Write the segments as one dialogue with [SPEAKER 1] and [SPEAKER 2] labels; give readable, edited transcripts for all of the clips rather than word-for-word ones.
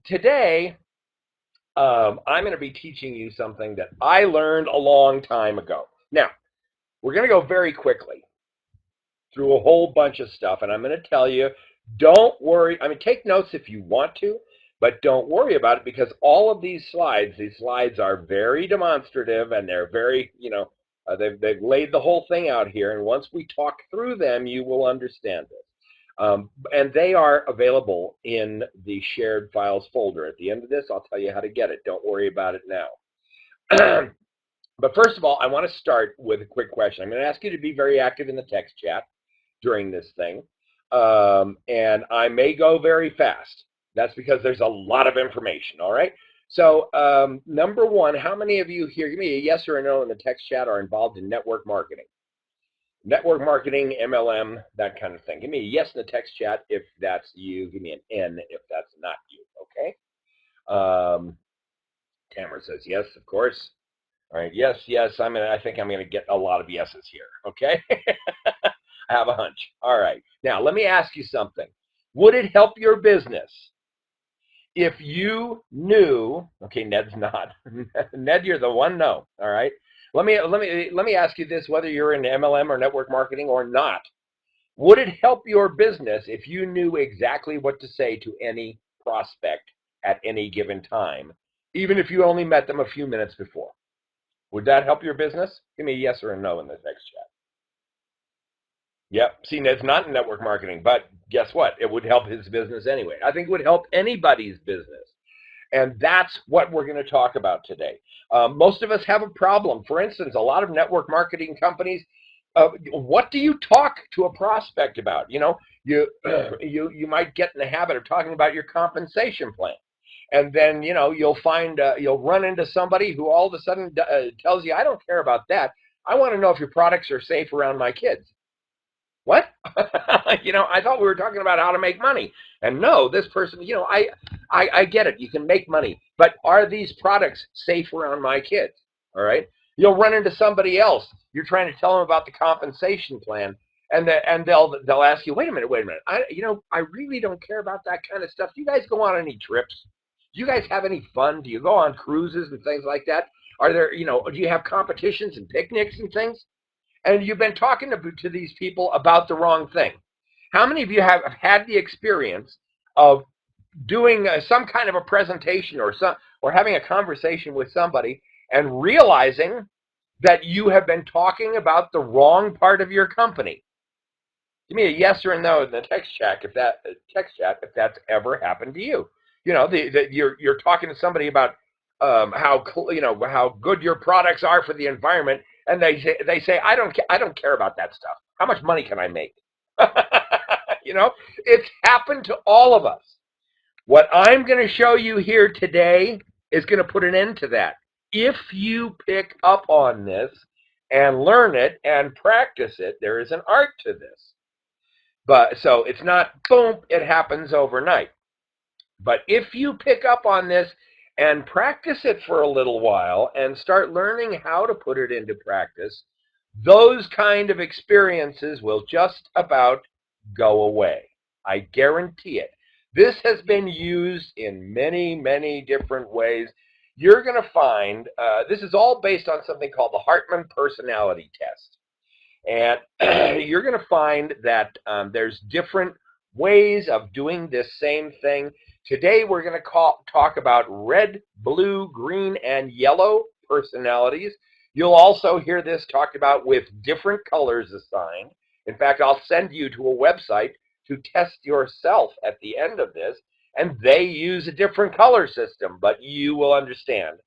[SPEAKER 1] Today, I'm going to be teaching you something that I learned a long time ago. Now, we're going to go very quickly through a whole bunch of stuff, and I'm going to tell you, don't worry. I mean, take notes if you want to, but don't worry about it because all of these slides are very demonstrative, and they're very, they've laid the whole thing out here. And once we talk through them, you will understand it. And they are available in the shared files folder. At the end of this, I'll tell you how to get it. Don't worry about it now. But first of all, I want to start with a quick question. I'm going to ask you to be very active in the text chat during this thing. And I may go very fast. That's because there's a lot of information, all right? So number one, how many of you here, give me a yes or a no in the text chat, are involved in network marketing? Network marketing, MLM, that kind of thing. Give me a yes in the text chat if that's you. Give me an N if that's not you, okay? Tamara says yes, of course. All right, yes. I think I'm going to get a lot of yeses here, okay? I have a hunch. All right. Now, let me ask you something. Would it help your business if you knew, okay, Ned's not. Ned, you're the one no, all right? Let me ask you this, whether you're in MLM or network marketing or not. Would it help your business if you knew exactly what to say to any prospect at any given time, even if you only met them a few minutes before? Would that help your business? Give me a yes or a no in the text chat. Yep. See, Ned's not in network marketing, but guess what? It would help his business anyway. I think it would help anybody's business. And that's what we're going to talk about today. Most of us have a problem. For instance, a lot of network marketing companies, what do you talk to a prospect about? You might get in the habit of talking about your compensation plan. And then, you'll run into somebody who all of a sudden tells you, I don't care about that. I want to know if your products are safe around my kids. What? I thought we were talking about how to make money. And no, this person, I get it. You can make money. But are these products safe around my kids? All right. You'll run into somebody else. You're trying to tell them about the compensation plan. And they'll ask you, wait a minute. I really don't care about that kind of stuff. Do you guys go on any trips? Do you guys have any fun? Do you go on cruises and things like that? Are there, do you have competitions and picnics and things? And you've been talking to these people about the wrong thing. How many of you have had the experience of doing some kind of a presentation or having a conversation with somebody and realizing that you have been talking about the wrong part of your company? Give me a yes or a no in the text chat if that's ever happened to you. You're talking to somebody about how good your products are for the environment, and they say I don't care about that stuff. How much money can I make? It's happened to all of us. What I'm going to show you here today is going to put an end to that. If you pick up on this and learn it and practice it, there is an art to this. But so it's not boom, it happens overnight. But if you pick up on this and practice it for a little while and start learning how to put it into practice, those kind of experiences will just about go away. I guarantee it. This has been used in many, many different ways. You're going to find, this is all based on something called the Hartman Personality Test. And you're going to find that there's different ways of doing this same thing. Today, we're going to talk about red, blue, green, and yellow personalities. You'll also hear this talked about with different colors assigned. In fact, I'll send you to a website to test yourself at the end of this, and they use a different color system, but you will understand.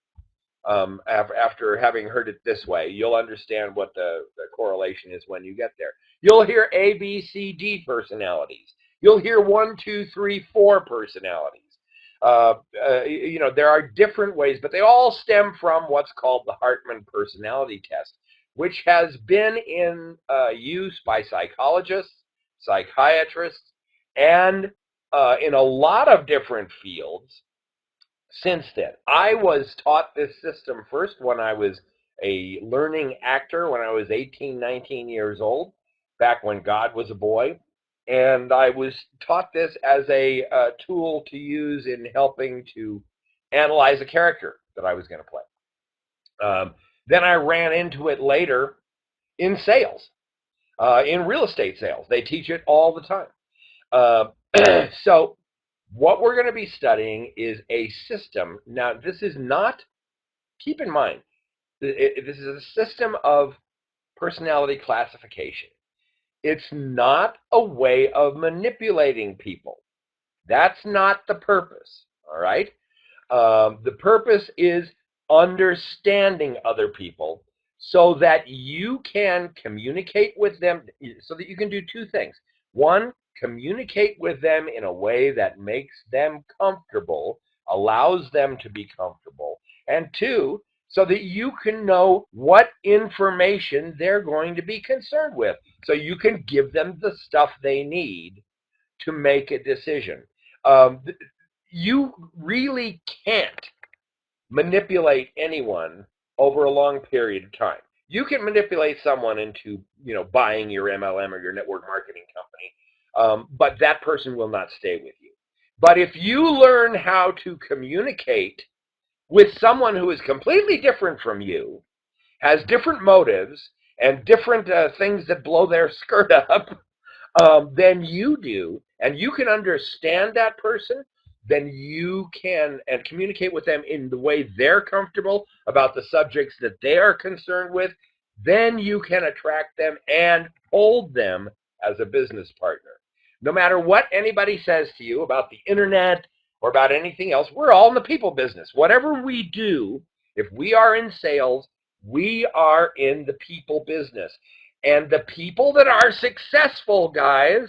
[SPEAKER 1] After having heard it this way, you'll understand what the correlation is when you get there. You'll hear A, B, C, D personalities. You'll hear 1, 2, 3, 4 personalities. There are different ways, but they all stem from what's called the Hartman Personality Test, which has been in use by psychologists, psychiatrists, and in a lot of different fields since then. I was taught this system first when I was a learning actor when I was 18, 19 years old, back when God was a boy. And I was taught this as a tool to use in helping to analyze a character that I was going to play. Then I ran into it later in sales, in real estate sales. They teach it all the time. So what we're going to be studying is a system. Now, this is not, keep in mind, this is a system of personality classification. It's not a way of manipulating people. That's not the purpose, all right? The purpose is understanding other people so that you can communicate with them, so that you can do two things. One, communicate with them in a way that makes them comfortable, allows them to be comfortable. And two, so that you can know what information they're going to be concerned with, so you can give them the stuff they need to make a decision. You really can't manipulate anyone over a long period of time. You can manipulate someone into, buying your MLM or your network marketing company, but that person will not stay with you. But if you learn how to communicate with someone who is completely different from you, has different motives and different things that blow their skirt up, than you do, and you can understand that person, then you can and communicate with them in the way they're comfortable about the subjects that they are concerned with, then you can attract them and hold them as a business partner. No matter what anybody says to you about the internet or about anything else, we're all in the people business. Whatever we do, if we are in sales, we are in the people business. And the people that are successful, guys,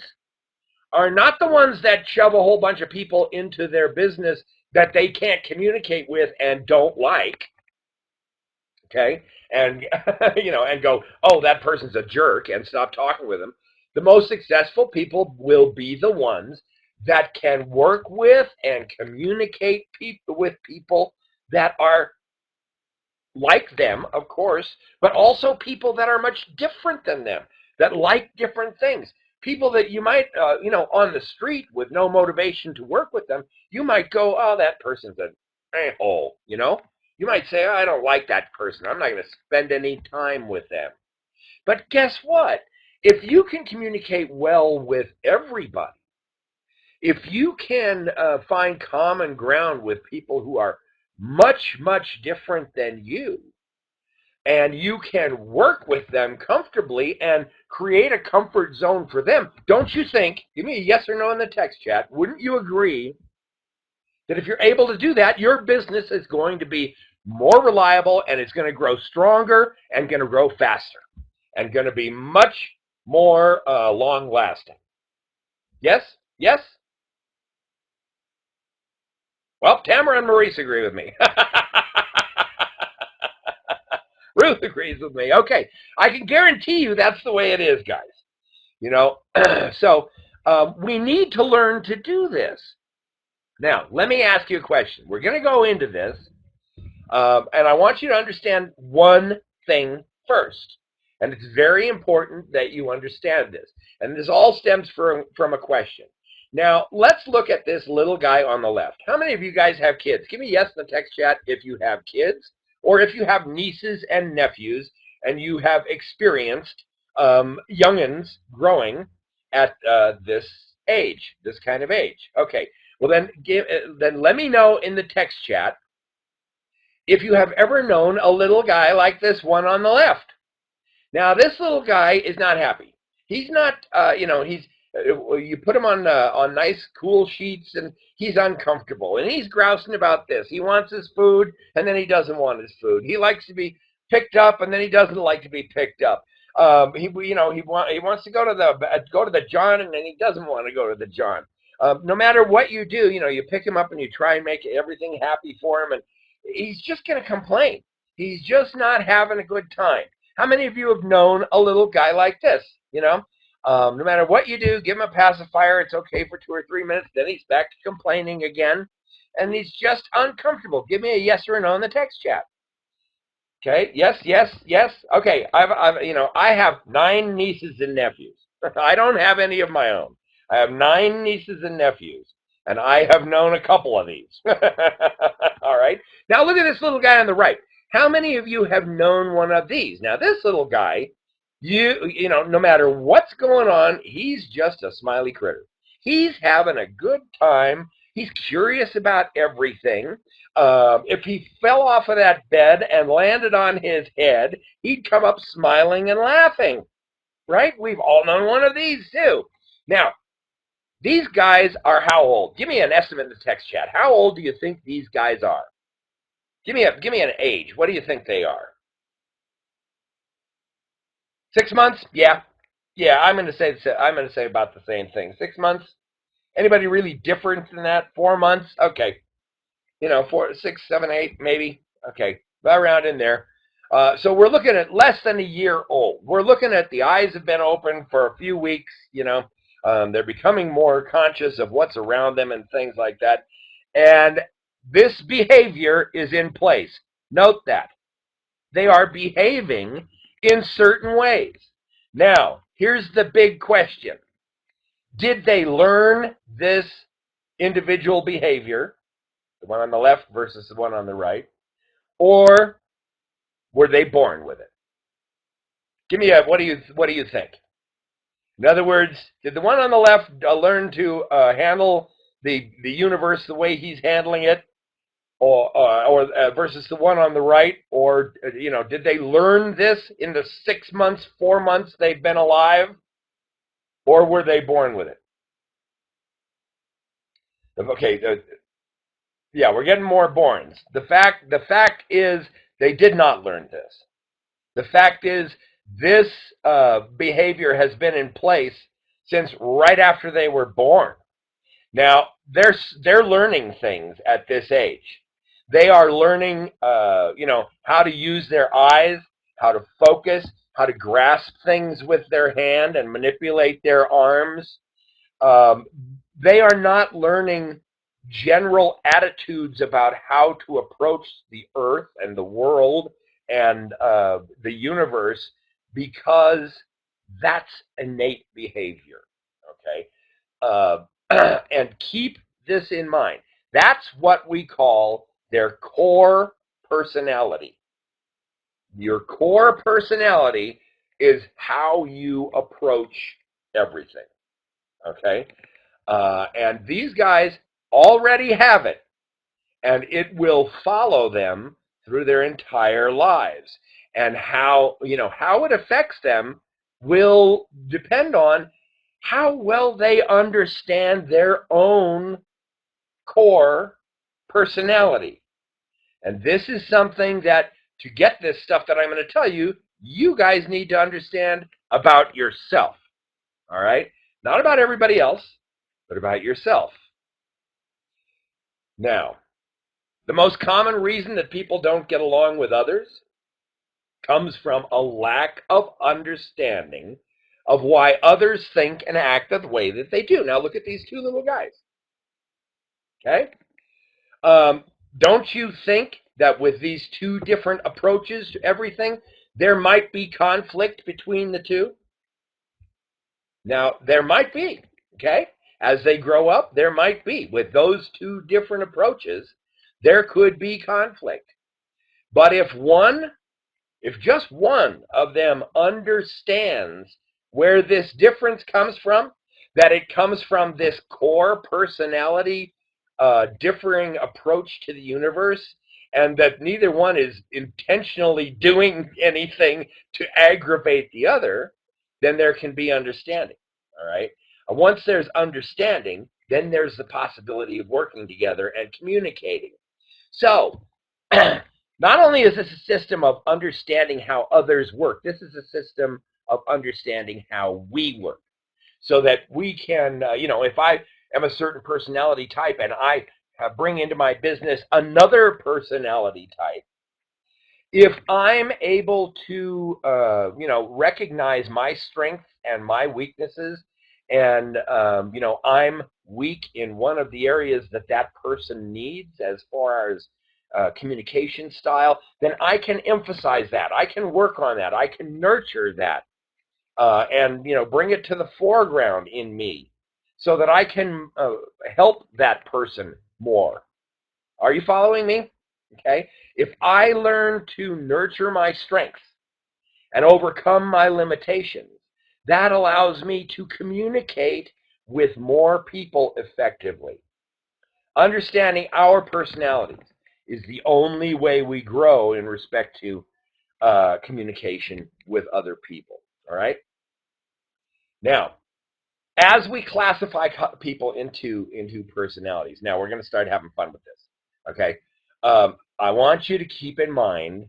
[SPEAKER 1] are not the ones that shove a whole bunch of people into their business that they can't communicate with and don't like. Okay? And, and go, oh, that person's a jerk, and stop talking with them. The most successful people will be the ones that can work with and communicate with people that are like them, of course, but also people that are much different than them, that like different things. People that you might, on the street with no motivation to work with them, you might go, oh, that person's an a-hole, You might say, oh, I don't like that person. I'm not going to spend any time with them. But guess what? If you can communicate well with everybody, if you can find common ground with people who are much, much different than you, and you can work with them comfortably and create a comfort zone for them, don't you think, give me a yes or no in the text chat, wouldn't you agree that if you're able to do that, your business is going to be more reliable and it's going to grow stronger and going to grow faster and going to be much more long-lasting? Yes? Yes? Well, Tamara and Maurice agree with me. Ruth agrees with me. Okay, I can guarantee you that's the way it is, guys. So we need to learn to do this. Now, let me ask you a question. We're going to go into this, and I want you to understand one thing first. And it's very important that you understand this. And this all stems from a question. Now, let's look at this little guy on the left. How many of you guys have kids? Give me yes in the text chat if you have kids, or if you have nieces and nephews, and you have experienced youngins growing at this age, this kind of age. Okay, well then let me know in the text chat if you have ever known a little guy like this one on the left. Now, this little guy is not happy. He's not, you put him on nice, cool sheets, and he's uncomfortable, and he's grousing about this. He wants his food, and then he doesn't want his food. He likes to be picked up, and then he doesn't like to be picked up. He wants to go to the John, and then he doesn't want to go to the John. No matter what you do, you pick him up and you try and make everything happy for him, and he's just going to complain. He's just not having a good time. How many of you have known a little guy like this? No matter what you do, give him a pacifier. It's okay for 2 or 3 minutes. Then he's back to complaining again, and he's just uncomfortable. Give me a yes or a no in the text chat. Okay, yes, yes, yes. Okay, I have 9 nieces and nephews. I don't have any of my own. I have 9 nieces and nephews, and I have known a couple of these. All right. Now look at this little guy on the right. How many of you have known one of these? Now this little guy, you know, no matter what's going on, he's just a smiley critter. He's having a good time. He's curious about everything. If he fell off of that bed and landed on his head, he'd come up smiling and laughing. Right? We've all known one of these too. Now, these guys are how old? Give me an estimate in the text chat. How old do you think these guys are? Give me an age. What do you think they are? 6 months? Yeah. Yeah, I'm gonna say about the same thing. 6 months? Anybody really different than that? 4 months? Okay. You know, 4, 6, 7, 8, maybe. Okay. Right around in there. So we're looking at less than a year old. We're looking at the eyes have been open for a few weeks, you know. They're becoming more conscious of what's around them and things like that. And this behavior is in place. Note that. They are behaving in certain ways. Now, here's the big question. Did they learn this individual behavior, the one on the left versus the one on the right, or were they born with it? Give me a what do you think? In other words, did the one on the left learn to handle the universe the way he's handling it, or versus the one on the right, or you know, did they learn this in the 6 months, 4 months they've been alive, or were they born with it? Okay, yeah, we're getting more borns. The fact is they did not learn this. The fact is this behavior has been in place since right after they were born. Now they're learning things at this age. They are learning, you know, how to use their eyes, how to focus, how to grasp things with their hand and manipulate their arms. Um, they are not learning general attitudes about how to approach the earth and the world and the universe because that's innate behavior. Okay. And keep this in mind. That's what we call their core personality. Your core personality is how you approach everything. Okay. And these guys already have it, and it will follow them through their entire lives. And how, you know, how it affects them will depend on how well they understand their own core personality. And this is something that, to get this stuff that I'm going to tell you, you guys need to understand about yourself. All right? Not about everybody else, but about yourself. Now, the most common reason that people don't get along with others comes from a lack of understanding of why others think and act the way that they do. Now, look at these two little guys. Okay? Don't you think that with these two different approaches to everything, there might be conflict between the two? Now, there might be, okay? As they grow up, there might be. With those two different approaches, there could be conflict. But if just one of them understands where this difference comes from, that it comes from this core personality differing approach to the universe, and that neither one is intentionally doing anything to aggravate the other, then there can be understanding. All right. Once there's understanding, then there's the possibility of working together and communicating. So, not only is this a system of understanding how others work, this is a system of understanding how we work. So that we can, you know, if I am a certain personality type and I bring into my business another personality type, if I'm able to, you know, recognize my strengths and my weaknesses, and you know, I'm weak in one of the areas that that person needs as far as communication style, then I can emphasize that. I can work on that. I can nurture that, and you know, bring it to the foreground in me. so that I can help that person more. Are you following me? Okay. If I learn to nurture my strengths and overcome my limitations, that allows me to communicate with more people effectively. Understanding our personalities is the only way we grow in respect to communication with other people. All right. Now, as we classify people into personalities, now we're going to start having fun with this. Okay. I want you to keep in mind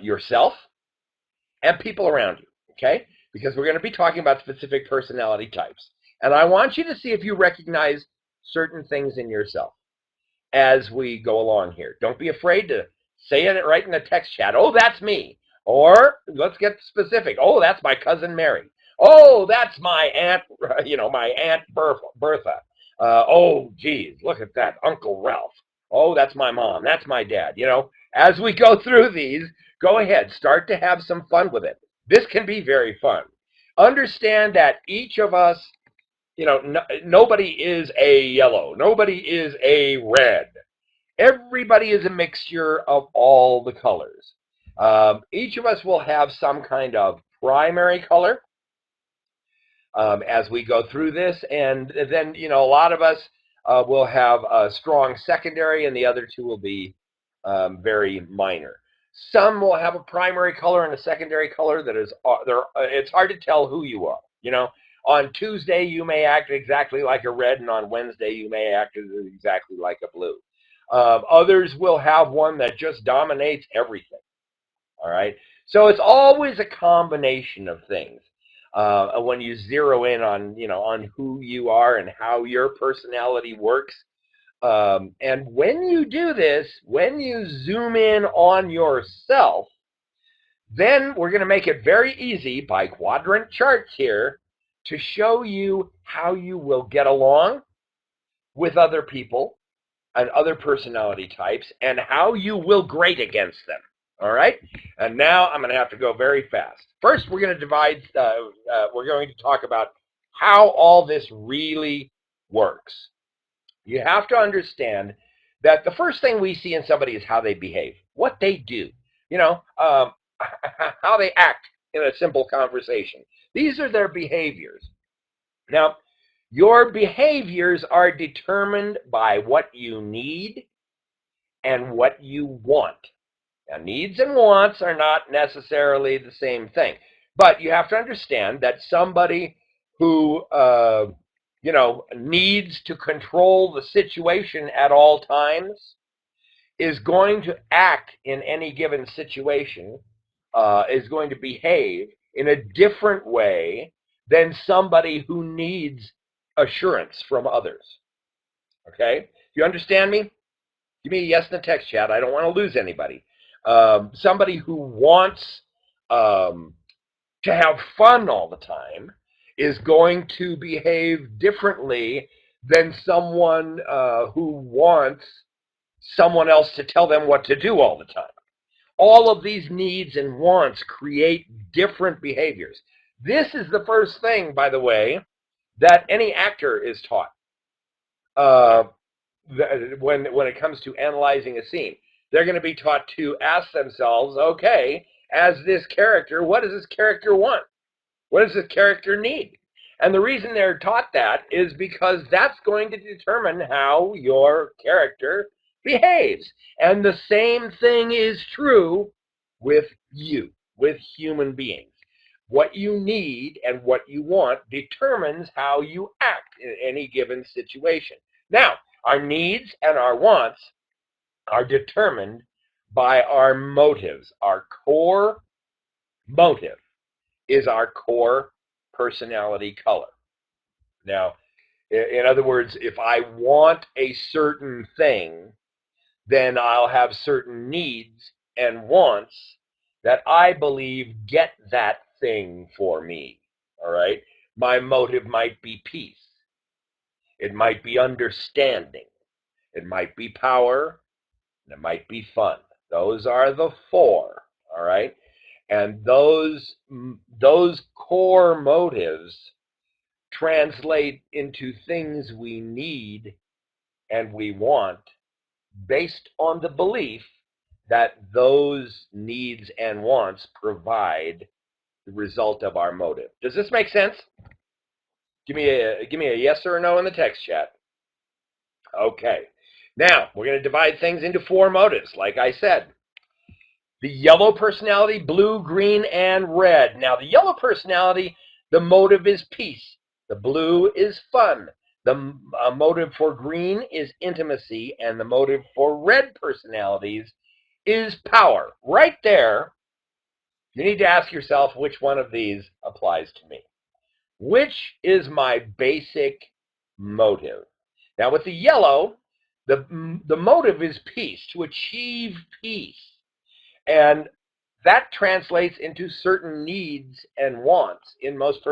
[SPEAKER 1] yourself and people around you. Okay, because we're going to be talking about specific personality types, and I want you to see if you recognize certain things in yourself as we go along here. Don't be afraid to say it right in the text chat. Oh, that's me. Or let's get specific. Oh, that's my cousin Mary. Oh, that's my aunt, my aunt Bertha. Oh, geez, look at that, Uncle Ralph. Oh, that's my mom. That's my dad. As we go through these, go ahead, start to have some fun with it. This can be very fun. Understand that each of us, nobody is a yellow. Nobody is a red. Everybody is a mixture of all the colors. Each of us will have some kind of primary color as we go through this, and then a lot of us will have a strong secondary, and the other two will be very minor. Some will have a primary color and a secondary color that is it's hard to tell who you are. On Tuesday you may act exactly like a red, and on Wednesday you may act exactly like a blue. Others will have one that just dominates everything. All right. So it's always a combination of things. When you zero in on who you are and how your personality works. And when you do this, when you zoom in on yourself, then we're going to make it very easy by quadrant charts here to show you how you will get along with other people and other personality types and how you will grade against them. All right? And now I'm going to have to go very fast. First, we're going to we're going to talk about how all this really works. You have to understand that the first thing we see in somebody is how they behave, what they do, how they act in a simple conversation. These are their behaviors. Now, your behaviors are determined by what you need and what you want. Now, needs and wants are not necessarily the same thing, but you have to understand that somebody who needs to control the situation at all times is going to act in any given situation, is going to behave in a different way than somebody who needs assurance from others. Okay? Do you understand me? Give me a yes in the text chat. I don't want to lose anybody. Somebody who wants to have fun all the time is going to behave differently than someone who wants someone else to tell them what to do all the time. All of these needs and wants create different behaviors. This is the first thing, by the way, that any actor is taught when it comes to analyzing a scene. They're going to be taught to ask themselves, okay, as this character, what does this character want? What does this character need? And the reason they're taught that is because that's going to determine how your character behaves. And the same thing is true with you, with human beings. What you need and what you want determines how you act in any given situation. Now, our needs and our wants are determined by our motives. Our core motive is our core personality color. Now, in other words, if I want a certain thing, then I'll have certain needs and wants that I believe get that thing for me. All right? My motive might be peace. It might be understanding. It might be power. And it might be fun. Those are the four. All right? And those core motives translate into things we need and we want based on the belief that those needs and wants provide the result of our motive. Does this make sense? Give me a yes or a no in the text chat. Okay. Now, we're going to divide things into 4 motives, like I said. The yellow personality, blue, green, and red. Now, the yellow personality, the motive is peace. The blue is fun. The motive for green is intimacy, and the motive for red personalities is power. Right there, you need to ask yourself which one of these applies to me. Which is my basic motive? Now, with the yellow, the motive is peace, to achieve peace. And that translates into certain needs and wants in most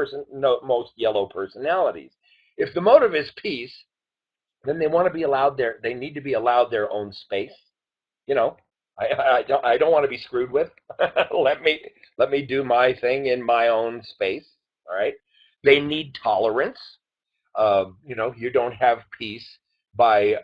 [SPEAKER 1] yellow personalities. If the motive is peace, then they want to be allowed they need to be allowed their own space. You know, I don't want to be screwed with. let me do my thing in my own space. All right. They need tolerance. You don't have peace by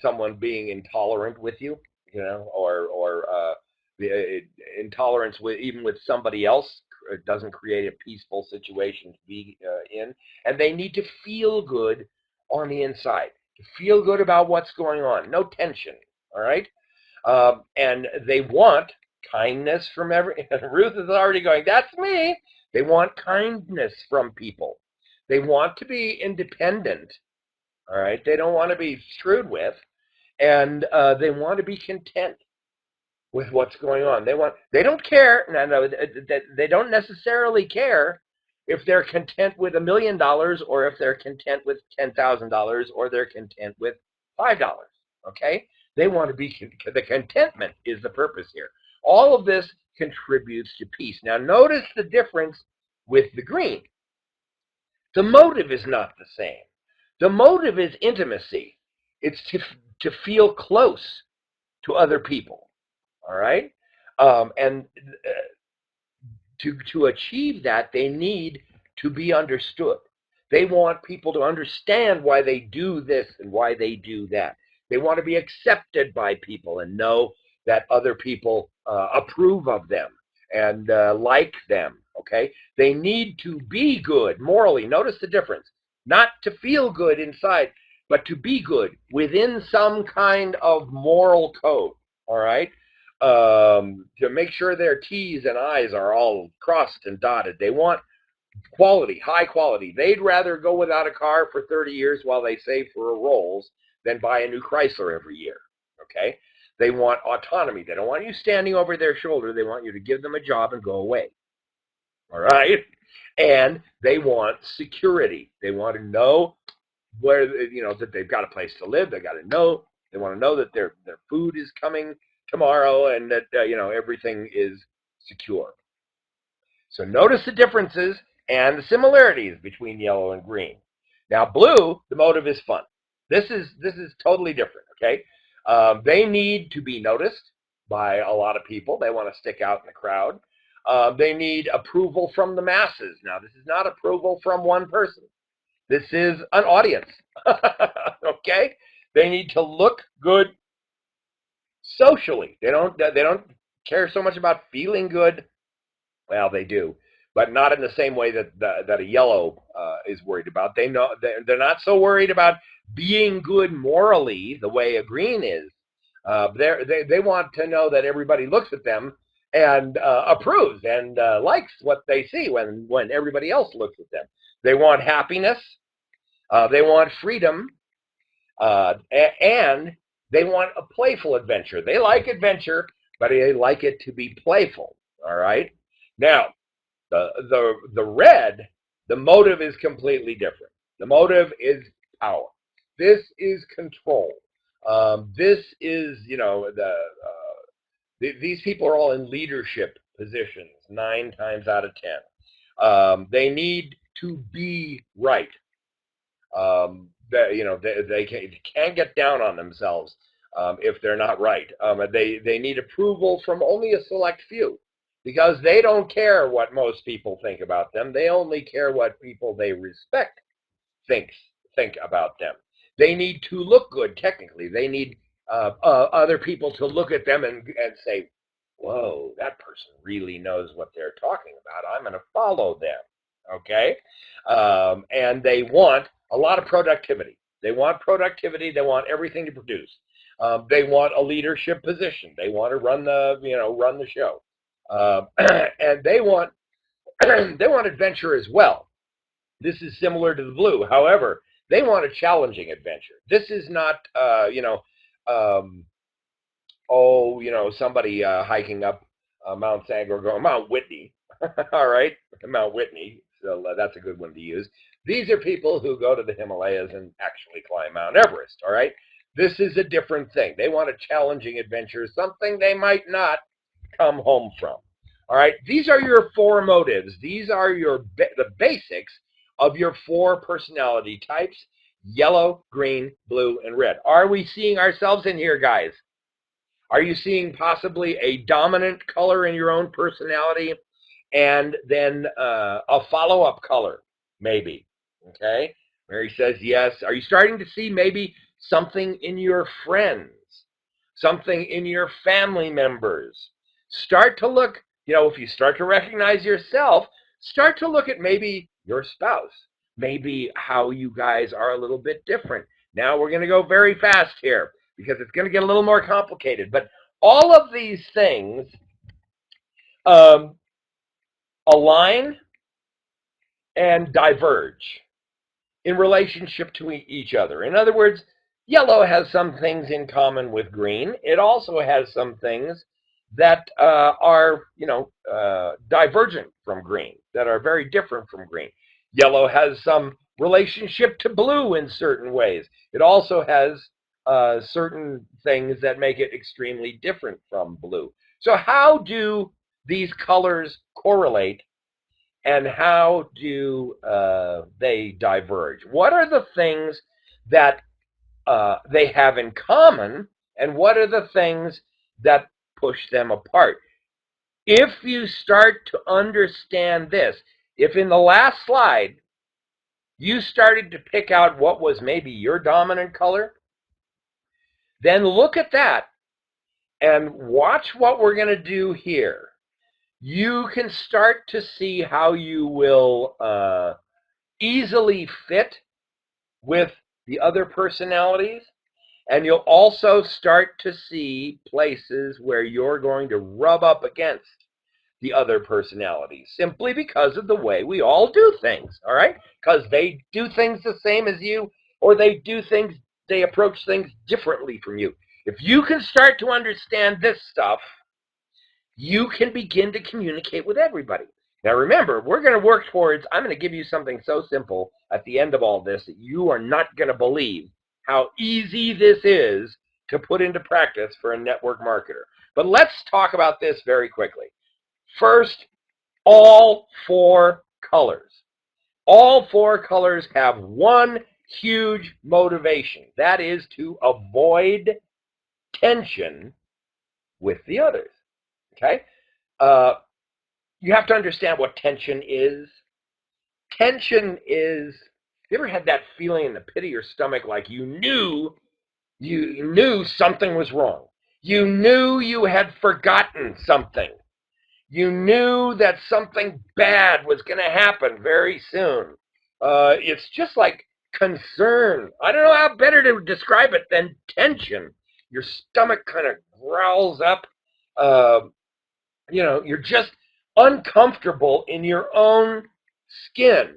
[SPEAKER 1] someone being intolerant with you, or the intolerance even with somebody else doesn't create a peaceful situation to be in. And they need to feel good on the inside, to feel good about what's going on, no tension. All right. And they want kindness from Ruth is already going, that's me. They want kindness from people. They want to be independent. All right. They don't want to be screwed with. And they want to be content with what's going on. They don't care. No, they don't necessarily care if they're content with $1 million or if they're content with $10,000 or they're content with $5. Okay. They want to be, the contentment is the purpose here. All of this contributes to peace. Now, notice the difference with the green. The motive is not the same. The motive is intimacy. It's to feel close to other people. All right? And to achieve that, they need to be understood. They want people to understand why they do this and why they do that. They want to be accepted by people and know that other people approve of them and like them, okay? They need to be good morally. Notice the difference. Not to feel good inside, but to be good within some kind of moral code, all right? To make sure their T's and I's are all crossed and dotted. They want quality, high quality. They'd rather go without a car for 30 years while they save for a Rolls than buy a new Chrysler every year, okay? They want autonomy. They don't want you standing over their shoulder. They want you to give them a job and go away, all right? And they want security. They want to know where, that they've got a place to live. They want to know that their food is coming tomorrow and that, everything is secure. So notice the differences and the similarities between yellow and green. Now, blue, the motive is fun. This is totally different, okay? They need to be noticed by a lot of people. They want to stick out in the crowd. They need approval from the masses. Now, this is not approval from one person. This is an audience, okay? They need to look good socially. They don't care so much about feeling good. Well, they do, but not in the same way that a yellow is worried about. They know they're not so worried about being good morally the way a green is. They want to know that everybody looks at them and approves and likes what they see when everybody else looks at them. They want happiness. They want freedom, and they want a playful adventure. They like adventure, but they like it to be playful. All right. Now, the red, the motive is completely different. The motive is power. This is control. This is, these people are all in leadership positions 9 times out of 10. They need to be right. They can't get down on themselves if they're not right. They need approval from only a select few. because they don't care what most people think about them. They only care what people they respect thinks think about them. They need to look good technically. They need other people to look at them and say, "Whoa, that person really knows what they're talking about. I'm going to follow them." Okay, and they want a lot of productivity. They want productivity. They want everything to produce. They want a leadership position. They want to run the show, and they want they want adventure as well. This is similar to the blue. However, they want a challenging adventure. This is not, um, somebody hiking up Mount Sangor going Mount Whitney. All right, Mount Whitney. So that's a good one to use. These are people who go to the Himalayas and actually climb Mount Everest. All right, this is a different thing. They want a challenging adventure, something they might not come home from. All right, these are your four motives. These are the basics of your four personality types: yellow, green, blue, and red. Are we seeing ourselves in here, guys? Are you seeing possibly a dominant color in your own personality and then a follow-up color, maybe? Okay, Mary says yes. Are you starting to see maybe something in your friends, something in your family members? Start to look, if you start to recognize yourself, start to look at maybe your spouse, maybe how you guys are a little bit different. Now we're going to go very fast here because it's going to get a little more complicated. But all of these things um, align and diverge in relationship to each other. In other words, yellow has some things in common with green. It also has some things that are, divergent from green, that are very different from green. Yellow has some relationship to blue in certain ways. It also has certain things that make it extremely different from blue. So how do these colors correlate, and how do they diverge? What are the things that they have in common, and what are the things that push them apart? If you start to understand this, if in the last slide you started to pick out what was maybe your dominant color, then look at that and watch what we're going to do here. You can start to see how you will easily fit with the other personalities, and you'll also start to see places where you're going to rub up against the other personalities simply because of the way we all do things, all right? Because they do things the same as you, or they approach things differently from you. If you can start to understand this stuff, you can begin to communicate with everybody. Now remember, we're going to work towards, I'm going to give you something so simple at the end of all this that you are not going to believe how easy this is to put into practice for a network marketer. But let's talk about this very quickly. First, all four colors. All four colors have one huge motivation. That is to avoid tension with the others. Okay? You have to understand what tension is. Tension is, you ever had that feeling in the pit of your stomach like you knew something was wrong? You knew you had forgotten something. You knew that something bad was going to happen very soon. It's just like concern. I don't know how better to describe it than tension. Your stomach kind of growls up. Uh, you're just uncomfortable in your own skin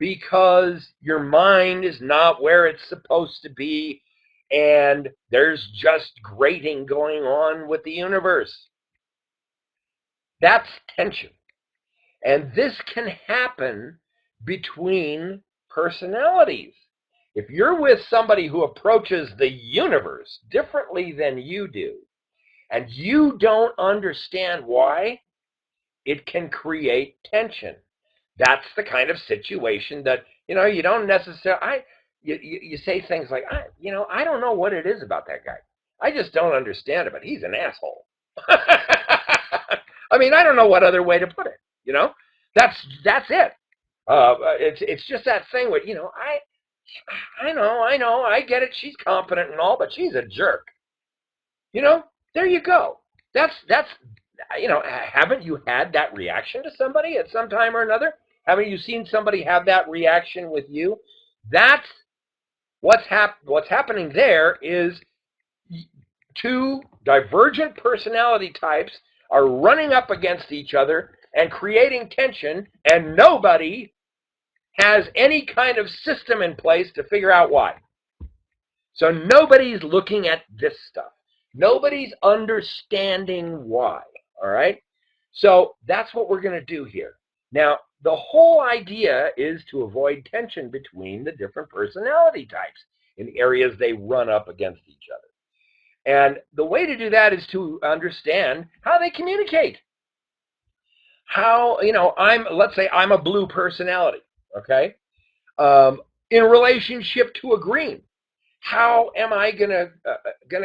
[SPEAKER 1] because your mind is not where it's supposed to be, and there's just grating going on with the universe. That's tension. And this can happen between personalities. If you're with somebody who approaches the universe differently than you do, and you don't understand why, it can create tension. That's the kind of situation that, you don't necessarily, you say things like, I don't know what it is about that guy. I just don't understand it, but he's an asshole. I mean, I don't know what other way to put it. You know, that's it. It's just that thing with, I know, I get it. She's competent and all, but she's a jerk. You know, there you go. That's haven't you had that reaction to somebody at some time or another? Haven't you seen somebody have that reaction with you? That's what's happening there is two divergent personality types are running up against each other and creating tension, and nobody has any kind of system in place to figure out why. So nobody's looking at this stuff. Nobody's understanding why. All right? So that's what we're going to do here. Now, the whole idea is to avoid tension between the different personality types in areas they run up against each other. And the way to do that is to understand how they communicate. How, let's say I'm a blue personality, okay? In relationship to a green. How am I gonna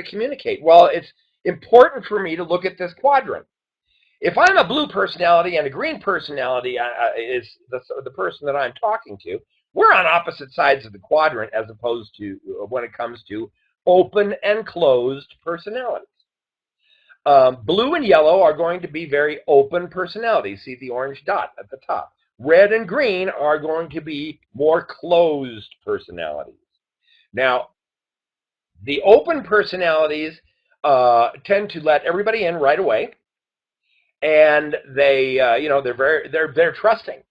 [SPEAKER 1] communicate? Well, it's important for me to look at this quadrant. If I'm a blue personality and a green personality is the person that I'm talking to, we're on opposite sides of the quadrant as opposed to when it comes to open and closed personalities. Blue and yellow are going to be very open personalities. See the orange dot at the top. Red and green are going to be more closed personalities. Now, the open personalities tend to let everybody in right away, and they're trusting,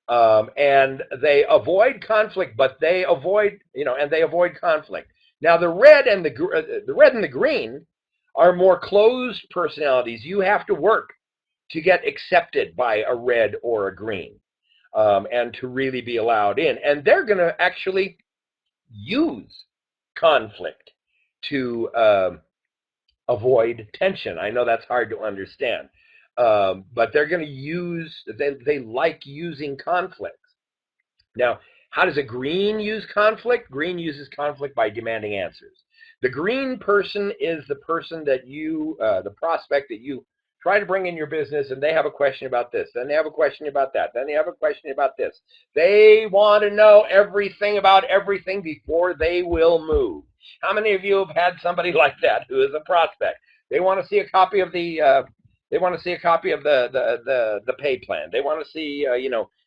[SPEAKER 1] and they avoid conflict, but they avoid conflict. Now, the red and the green are more closed personalities. You have to work to get accepted by a red or a green, and to really be allowed in. And they're going to actually use conflict to avoid tension. I know that's hard to understand, but they're going to they like using conflict. Now, how does a green use conflict? Green uses conflict by demanding answers. The green person is the person that the prospect that you try to bring in your business, and they have a question about this, then they have a question about that, then they have a question about this. They want to know everything about everything before they will move. How many of you have had somebody like that who is a prospect? They want to see a copy of the pay plan. They want to see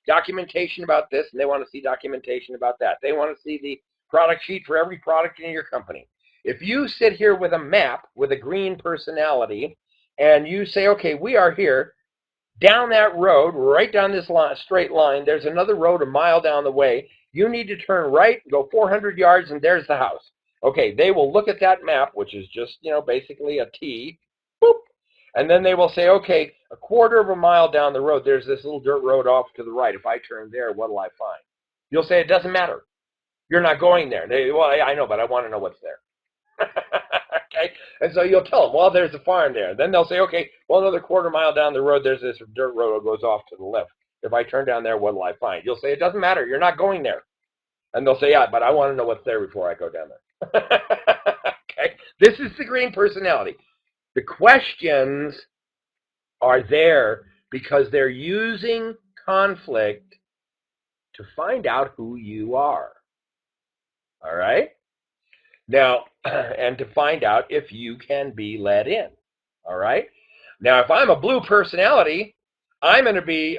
[SPEAKER 1] documentation about this, and they want to see documentation about that. They want to see the product sheet for every product in your company. If you sit here with a map with a green personality and you say, okay, we are here down that road, right down this straight line, there's another road a mile down the way. You need to turn right, go 400 yards, and there's the house. Okay, they will look at that map, which is just, basically a T, boop, and then they will say, okay, a quarter of a mile down the road, there's this little dirt road off to the right. If I turn there, what will I find? You'll say, it doesn't matter. You're not going there. Well, I know, but I want to know what's there. Okay, and so you'll tell them, well, there's a farm there. Then they'll say, okay, well, another quarter mile down the road, there's this dirt road that goes off to the left. If I turn down there, what will I find? You'll say, it doesn't matter. You're not going there. And they'll say, yeah, but I want to know what's there before I go down there. Okay, this is the green personality. The questions are there because they're using conflict to find out who you are. All right? Now, and to find out if you can be let in. All right? Now, if I'm a blue personality, I'm going to be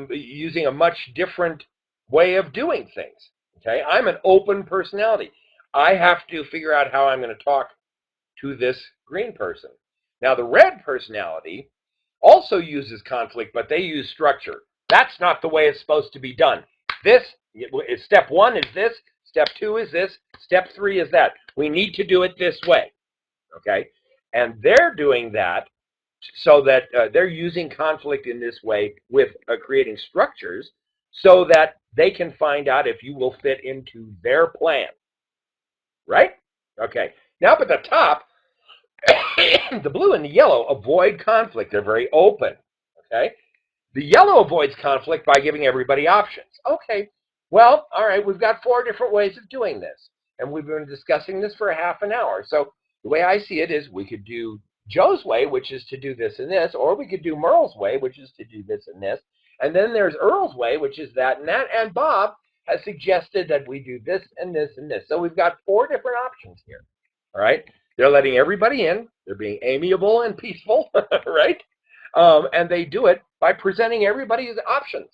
[SPEAKER 1] using a much different way of doing things. Okay? I'm an open personality. I have to figure out how I'm going to talk to this green person. Now, the red personality also uses conflict, but they use structure. That's not the way it's supposed to be done. Step one is this, step two is this, step three is that. We need to do it this way, okay? And they're doing that so that they're using conflict in this way with creating structures so that they can find out if you will fit into their plan, right? Okay, now up at the top, the blue and the yellow avoid conflict. They're very open, okay? The yellow avoids conflict by giving everybody options. Okay, well, all right, we've got 4 different ways of doing this, and we've been discussing this for a half an hour. So the way I see it is we could do Joe's way, which is to do this and this, or we could do Merle's way, which is to do this and this. And then there's Earl's way, which is that and that. And Bob has suggested that we do this and this and this. So we've got 4 different options here. All right. They're letting everybody in. They're being amiable and peaceful, right? And they do it by presenting everybody's options.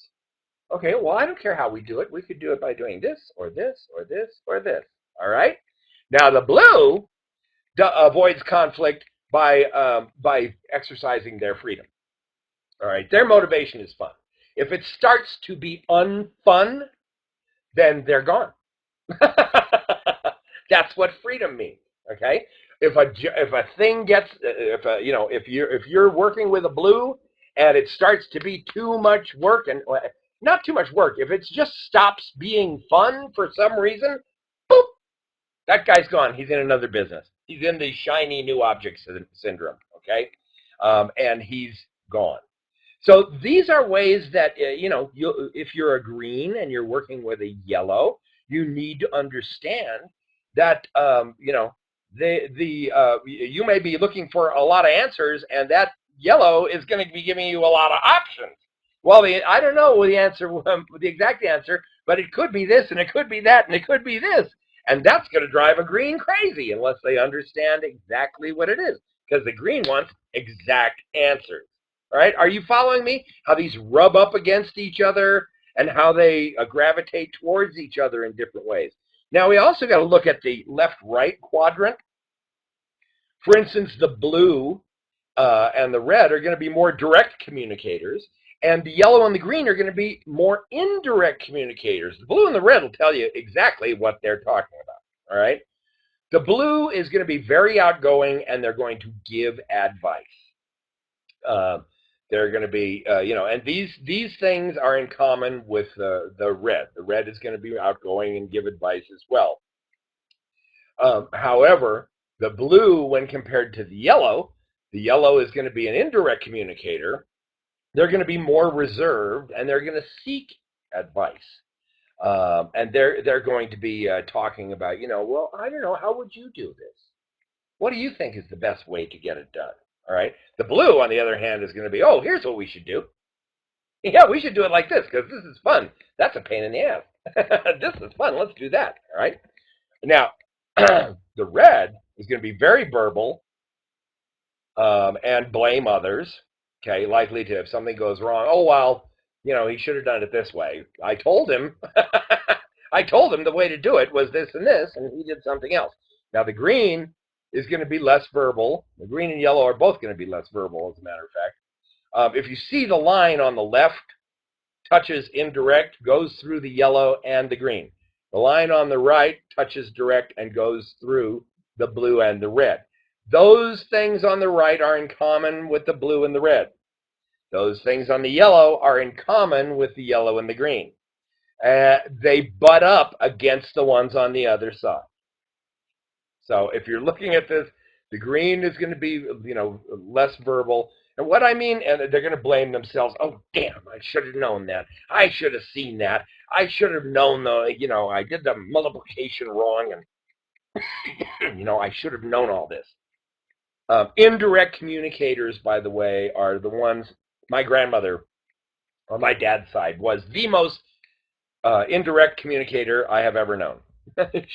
[SPEAKER 1] Okay, well, I don't care how we do it. We could do it by doing this or this or this or this. All right. Now the blue avoids conflict by exercising their freedom. All right. Their motivation is fun. If it starts to be unfun, then they're gone. That's what freedom means. Okay. If a thing gets if you're working with a blue and it starts to be too much work, and not too much work, if it just stops being fun for some reason, boop, that guy's gone. He's in another business. He's in the shiny new object syndrome. Okay, and he's gone. So these are ways that if you're a green and you're working with a yellow, you need to understand that you may be looking for a lot of answers, and that yellow is going to be giving you a lot of options. Well, I don't know the exact answer, but it could be this, and it could be that, and it could be this, and that's going to drive a green crazy unless they understand exactly what it is, because the green wants exact answers. All right, are you following me? How these rub up against each other and how they gravitate towards each other in different ways. Now, we also got to look at the left-right quadrant. For instance, the blue and the red are going to be more direct communicators, and the yellow and the green are going to be more indirect communicators. The blue and the red will tell you exactly what they're talking about, all right? The blue is going to be very outgoing, and they're going to give advice. They're going to be, and these things are in common with the red. The red is going to be outgoing and give advice as well. However, the blue, when compared to the yellow is going to be an indirect communicator. They're going to be more reserved, and they're going to seek advice. And they're going to be talking about, well, I don't know, how would you do this? What do you think is the best way to get it done? All right. The blue, on the other hand, is going to be, oh, here's what we should do. Yeah, we should do it like this because this is fun. That's a pain in the ass. This is fun. Let's do that. All right. Now, the red is going to be very verbal and blame others. Okay, likely to, if something goes wrong, oh, well, he should have done it this way. I told him. I told him the way to do it was this and this, and he did something else. Now, the green is going to be less verbal. The green and yellow are both going to be less verbal, as a matter of fact. If you see the line on the left, touches indirect, goes through the yellow and the green. The line on the right touches direct and goes through the blue and the red. Those things on the right are in common with the blue and the red. Those things on the yellow are in common with the yellow and the green. They butt up against the ones on the other side. So if you're looking at this, the green is going to be, less verbal. And what I mean, and they're going to blame themselves. Oh, damn, I should have known that. I should have seen that. I should have known, I did the multiplication wrong. And, I should have known all this. Indirect communicators, by the way, are the ones, my grandmother on my dad's side was the most indirect communicator I have ever known.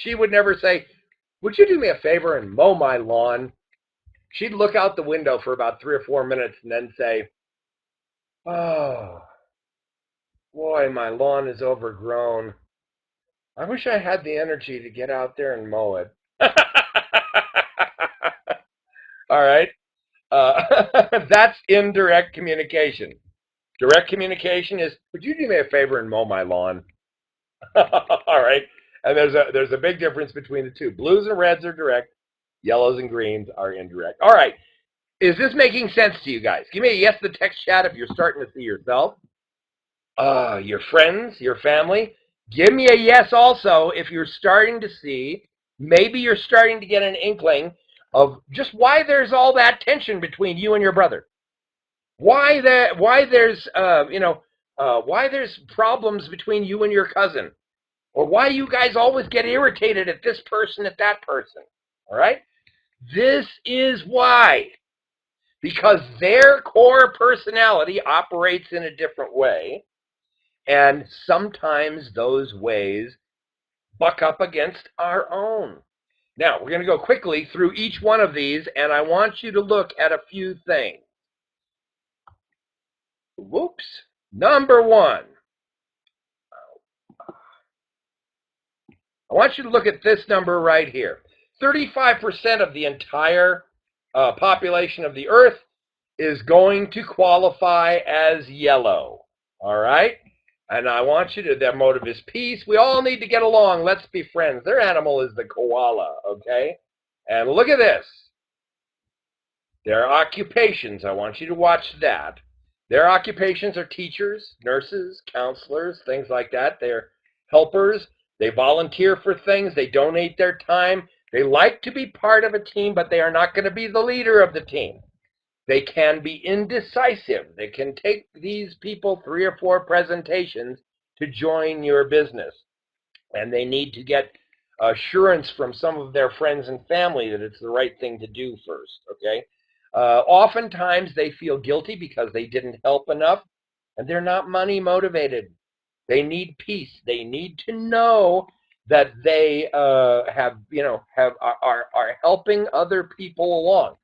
[SPEAKER 1] She would never say, would you do me a favor and mow my lawn? She'd look out the window for about 3 or 4 minutes and then say, oh, boy, my lawn is overgrown. I wish I had the energy to get out there and mow it. All right. That's indirect communication. Direct communication is, would you do me a favor and mow my lawn? All right. And there's a big difference between the two. Blues and reds are direct. Yellows and greens are indirect. All right. Is this making sense to you guys? Give me a yes in the text chat if you're starting to see yourself. Your friends, your family. Give me a yes also if you're starting to see, maybe you're starting to get an inkling of just why there's all that tension between you and your brother. Why there's problems between you and your cousin. Or why you guys always get irritated at this person, at that person. All right? This is why. because their core personality operates in a different way, and sometimes those ways buck up against our own. Now, we're going to go quickly through each one of these, and I want you to look at a few things. Whoops. Number one, I want you to look at this number right here. 35% of the entire population of the Earth is going to qualify as yellow. All right? And I want you to, their motive is peace. We all need to get along. Let's be friends. Their animal is the koala, okay? And look at this. Their occupations, I want you to watch that. Their occupations are teachers, nurses, counselors, things like that. They're helpers. They volunteer for things. They donate their time. They like to be part of a team, but they are not going to be the leader of the team. They can be indecisive. They can take these people 3 or 4 presentations to join your business. And they need to get assurance from some of their friends and family that it's the right thing to do first, okay? Oftentimes they feel guilty because they didn't help enough, and they're not money motivated. They need peace. They need to know that they are helping other people along.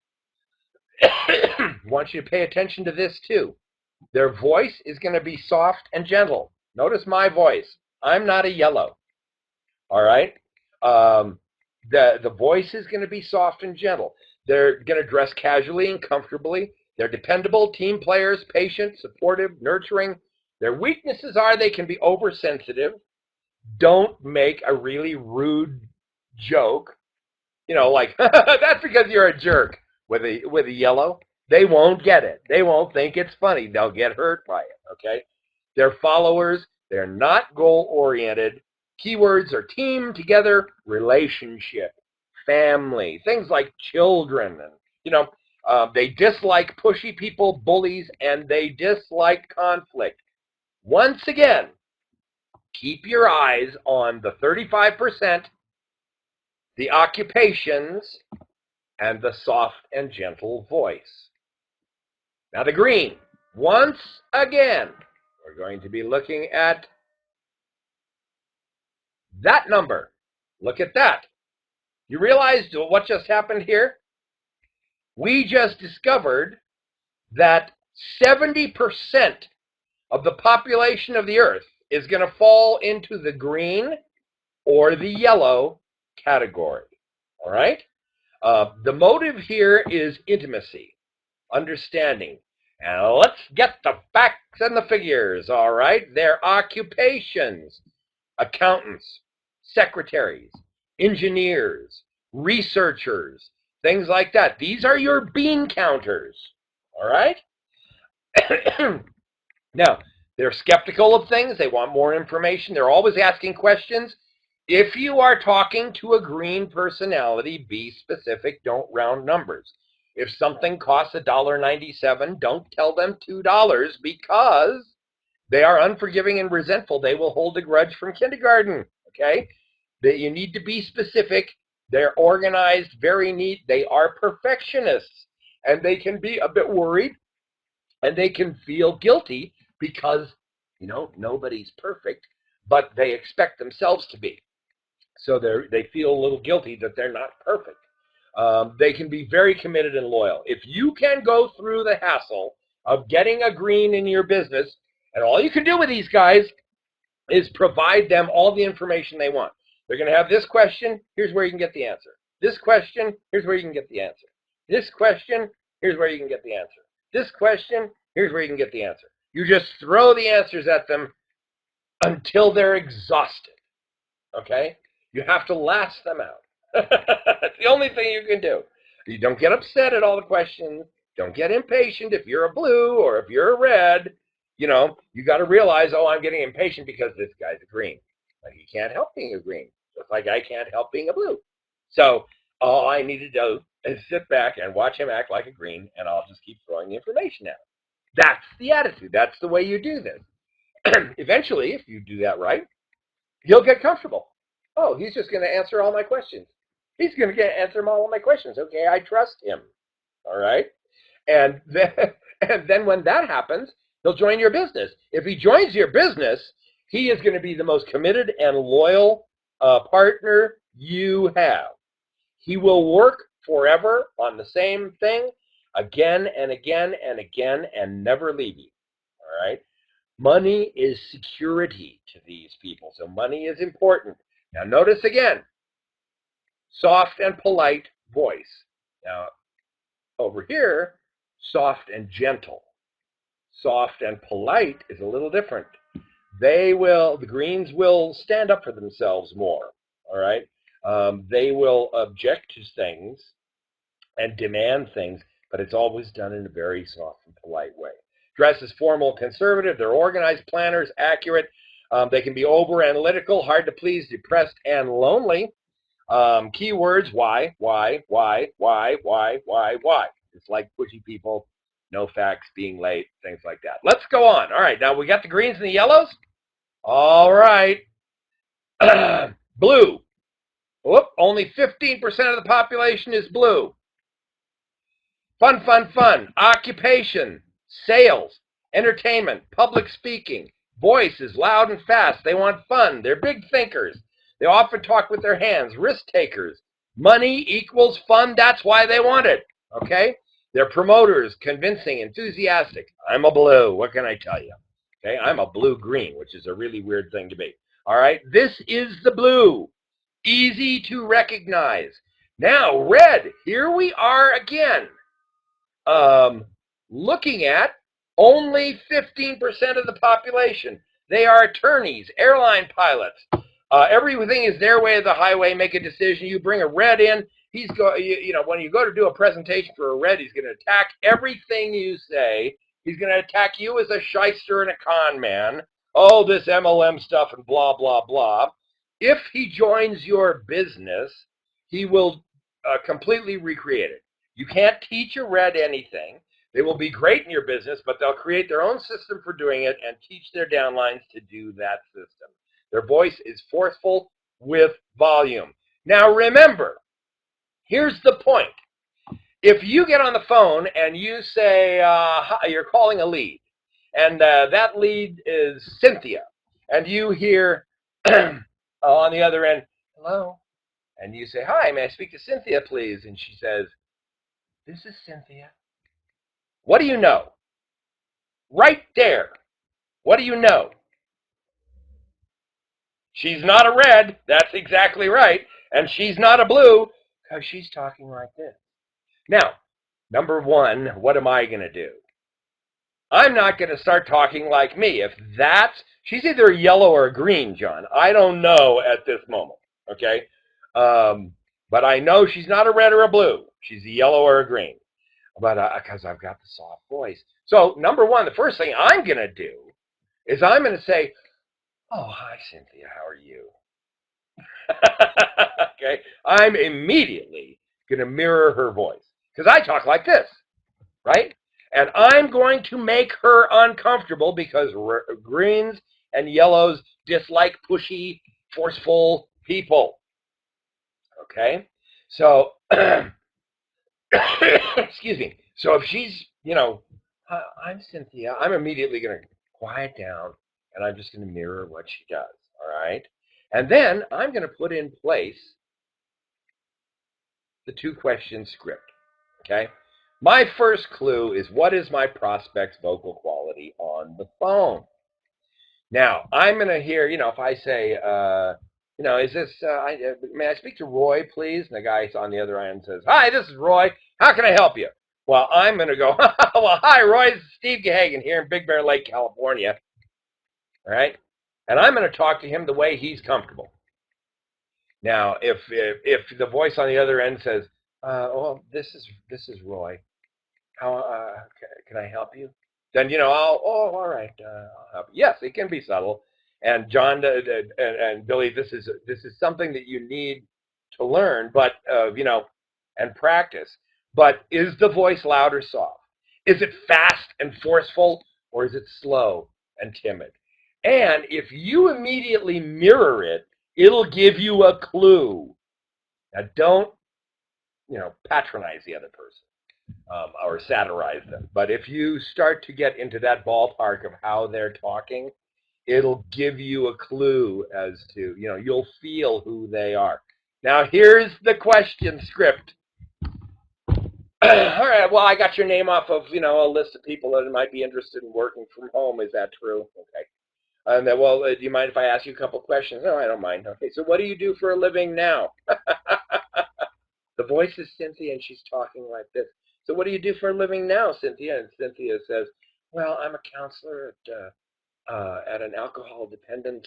[SPEAKER 1] I want you to pay attention to this too. Their voice is going to be soft and gentle. Notice my voice. I'm not a yellow. All right? The voice is going to be soft and gentle. They're going to dress casually and comfortably. They're dependable, team players, patient, supportive, nurturing. Their weaknesses are they can be oversensitive. Don't make a really rude joke. You know, like, that's because you're a jerk with a yellow. They won't get it. They won't think it's funny. They'll get hurt by it, okay? They're followers. They're not goal-oriented. Keywords are team, together, relationship, family, things like children. And, they dislike pushy people, bullies, and they dislike conflict. Once again, keep your eyes on the 35%, the occupations, and the soft and gentle voice. Now the green, once again, we're going to be looking at that number. Look at that. You realize what just happened here? We just discovered that 70% of the population of the Earth is going to fall into the green or the yellow category. All right? The motive here is intimacy, understanding. And let's get the facts and the figures, all right? Their occupations: accountants, secretaries, engineers, researchers, things like that. These are your bean counters, all right? Now, they're skeptical of things. They want more information. They're always asking questions. If you are talking to a green personality, be specific. Don't round numbers. If something costs $1.97, don't tell them $2 because they are unforgiving and resentful. They will hold a grudge from kindergarten, okay? You need to be specific. They're organized, very neat. They are perfectionists, and they can be a bit worried, and they can feel guilty because, nobody's perfect, but they expect themselves to be. So they feel a little guilty that they're not perfect. They can be very committed and loyal. If you can go through the hassle of getting a green in your business, and all you can do with these guys is provide them all the information they want. They're going to have this question, here's where you can get the answer. This question, here's where you can get the answer. This question, here's where you can get the answer. This question, here's where you can get the answer. You just throw the answers at them until they're exhausted, okay? You have to last them out. It's the only thing you can do. You don't get upset at all the questions. Don't get impatient if you're a blue or if you're a red. You got to realize, I'm getting impatient because this guy's a green. But he can't help being a green, just like I can't help being a blue. So all I need to do is sit back and watch him act like a green, and I'll just keep throwing the information at him. That's the attitude. That's the way you do this. Eventually, if you do that right, he'll get comfortable. Oh, he's just going to answer all my questions. He's going to answer all my questions. Okay, I trust him. All right? And then, and then when that happens, he'll join your business. If he joins your business, he is going to be the most committed and loyal partner you have. He will work forever on the same thing again and again and again and never leave you. All right. Money is security to these people. So money is important. Now notice again, soft and polite voice. Now over here, soft and gentle. Soft and polite is a little different. The Greens will stand up for themselves more. All right. They will object to things and demand things, but it's always done in a very soft and polite way. Dress is formal, conservative. They're organized, planners, accurate. They can be over analytical, hard to please, depressed, and lonely. Keywords: why. It's like pushy people, no facts, being late, things like that. Let's go on. All right, now we got the greens and the yellows. All right. Blue. Whoop, only 15% of the population is blue. Fun. Occupation, sales, entertainment, public speaking. Voice is loud and fast. They want fun. They're big thinkers. They often talk with their hands. Risk takers. Money equals fun. That's why they want it. Okay? They're promoters, convincing, enthusiastic. I'm a blue. What can I tell you? Okay? I'm a blue-green, which is a really weird thing to be. All right? This is the blue. Easy to recognize. Now, red. Here we are again. Looking at only 15% of the population. They are attorneys, airline pilots. Everything is their way of the highway. Make a decision. You bring a red in. When you go to do a presentation for a red, he's going to attack everything you say. He's going to attack you as a shyster and a con man. Oh, this MLM stuff and blah, blah, blah. If he joins your business, he will completely recreate it. You can't teach a red anything. They will be great in your business, but they'll create their own system for doing it and teach their downlines to do that system. Their voice is forceful with volume. Now remember, here's the point. If you get on the phone and you say, you're calling a lead, and that lead is Cynthia, and you hear on the other end, hello, and you say, hi, may I speak to Cynthia, please? And she says, this is Cynthia. What do you know? Right there. What do you know? She's not a red. That's exactly right. And she's not a blue because she's talking like this. Now, number one, what am I going to do? I'm not going to start talking like me. She's either a yellow or a green, John. I don't know at this moment. Okay? But I know she's not a red or a blue. She's a yellow or a green. But because I've got the soft voice. So number one, the first thing I'm going to do is I'm going to say, oh, hi, Cynthia. How are you? Okay. I'm immediately going to mirror her voice because I talk like this, right? And I'm going to make her uncomfortable because greens and yellows dislike pushy, forceful people. Okay? So, excuse me. So if she's, I'm Cynthia, I'm immediately going to quiet down and I'm just going to mirror what she does. All right? And then I'm going to put in place the 2-question script. Okay? My first clue is, what is my prospect's vocal quality on the phone? Now, I'm going to hear, if I say, is this, may I speak to Roy, please? And the guy on the other end says, hi, this is Roy. How can I help you? Well, I'm going to go, well, hi, Roy. This is Steve Gaghagen here in Big Bear Lake, California. All right? And I'm going to talk to him the way he's comfortable. Now, if the voice on the other end says, this is Roy. How can I help you? Then all right, I'll help you. Yes, it can be subtle. And John and Billy, this is something that you need to learn, but and practice. But is the voice loud or soft? Is it fast and forceful, or is it slow and timid? And if you immediately mirror it, it'll give you a clue. Now, don't patronize the other person. or satirize them. But if you start to get into that ballpark of how they're talking, it'll give you a clue as to, you'll feel who they are. Now, here's the question script. All right, well, I got your name off of, a list of people that might be interested in working from home. Is that true? Okay. And then, well, do you mind if I ask you a couple questions? No, I don't mind. Okay, so what do you do for a living now? The voice is Cynthia, and she's talking like this. So what do you do for a living now, Cynthia? And Cynthia says, well, I'm a counselor at an alcohol dependence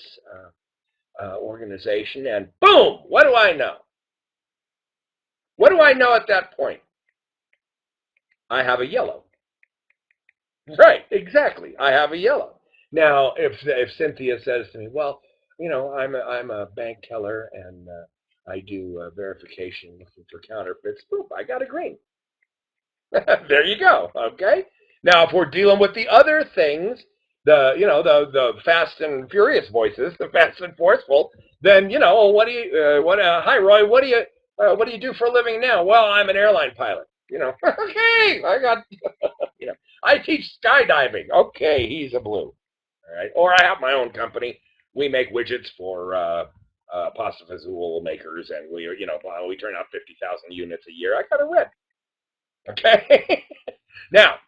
[SPEAKER 1] organization, and boom, what do I know? What do I know at that point? I have a yellow. Right, exactly. I have a yellow. Now, if Cynthia says to me, well, I'm a bank teller and I do verification looking for counterfeits, boom, I got a green. There you go. Okay. Now, if we're dealing with the other things, the fast and furious voices, the fast and forceful, then hi Roy, what do you do for a living now? Well, I'm an airline pilot. Okay, I got, I teach skydiving. Okay, he's a blue. All right, or I have my own company. We make widgets for pasta fazool makers, and we turn out 50,000 units a year. I got a red. Okay. Now,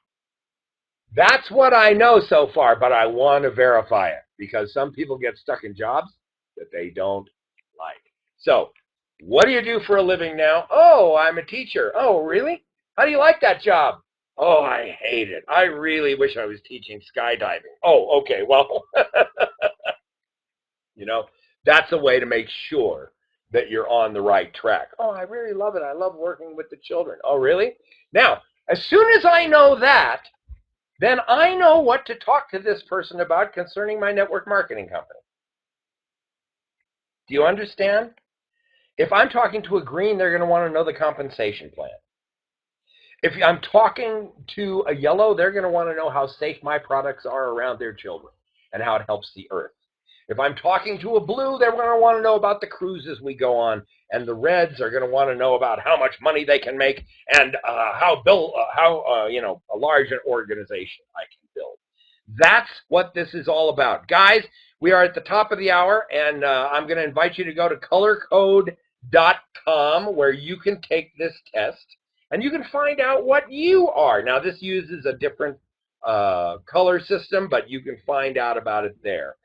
[SPEAKER 1] that's what I know so far, but I want to verify it because some people get stuck in jobs that they don't like. So, what do you do for a living now? Oh, I'm a teacher. Oh, really? How do you like that job? Oh, I hate it. I really wish I was teaching skydiving. Oh, okay. Well, that's a way to make sure that you're on the right track. Oh, I really love it. I love working with the children. Oh, really? Now, as soon as I know that, then I know what to talk to this person about concerning my network marketing company. Do you understand? If I'm talking to a green, they're going to want to know the compensation plan. If I'm talking to a yellow, they're going to want to know how safe my products are around their children and how it helps the earth. If I'm talking to a blue, they're going to want to know about the cruises we go on, and the reds are going to want to know about how much money they can make and how large an organization I can build. That's what this is all about. Guys, we are at the top of the hour, and I'm going to invite you to go to colorcode.com where you can take this test, and you can find out what you are. Now, this uses a different color system, but you can find out about it there.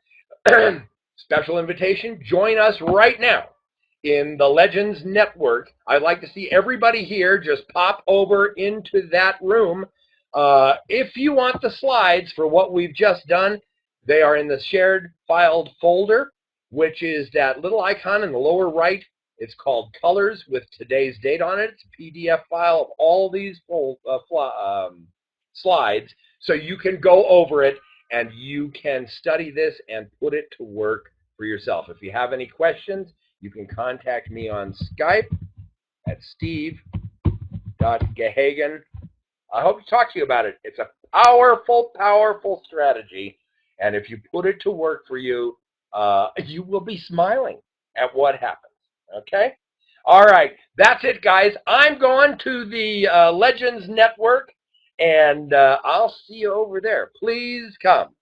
[SPEAKER 1] Special invitation, join us right now in the Legends Network. I'd like to see everybody here just pop over into that room. If you want the slides for what we've just done, they are in the shared filed folder, which is that little icon in the lower right. It's called Colors with today's date on it. It's a PDF file of all these slides, so you can go over it and you can study this and put it to work for yourself. If you have any questions, you can contact me on Skype at steve.gaghagen. I hope to talk to you about it. It's a powerful, powerful strategy. And if you put it to work for you, you will be smiling at what happens. Okay? All right. That's it, guys. I'm going to the Legends Network, and I'll see you over there. Please come.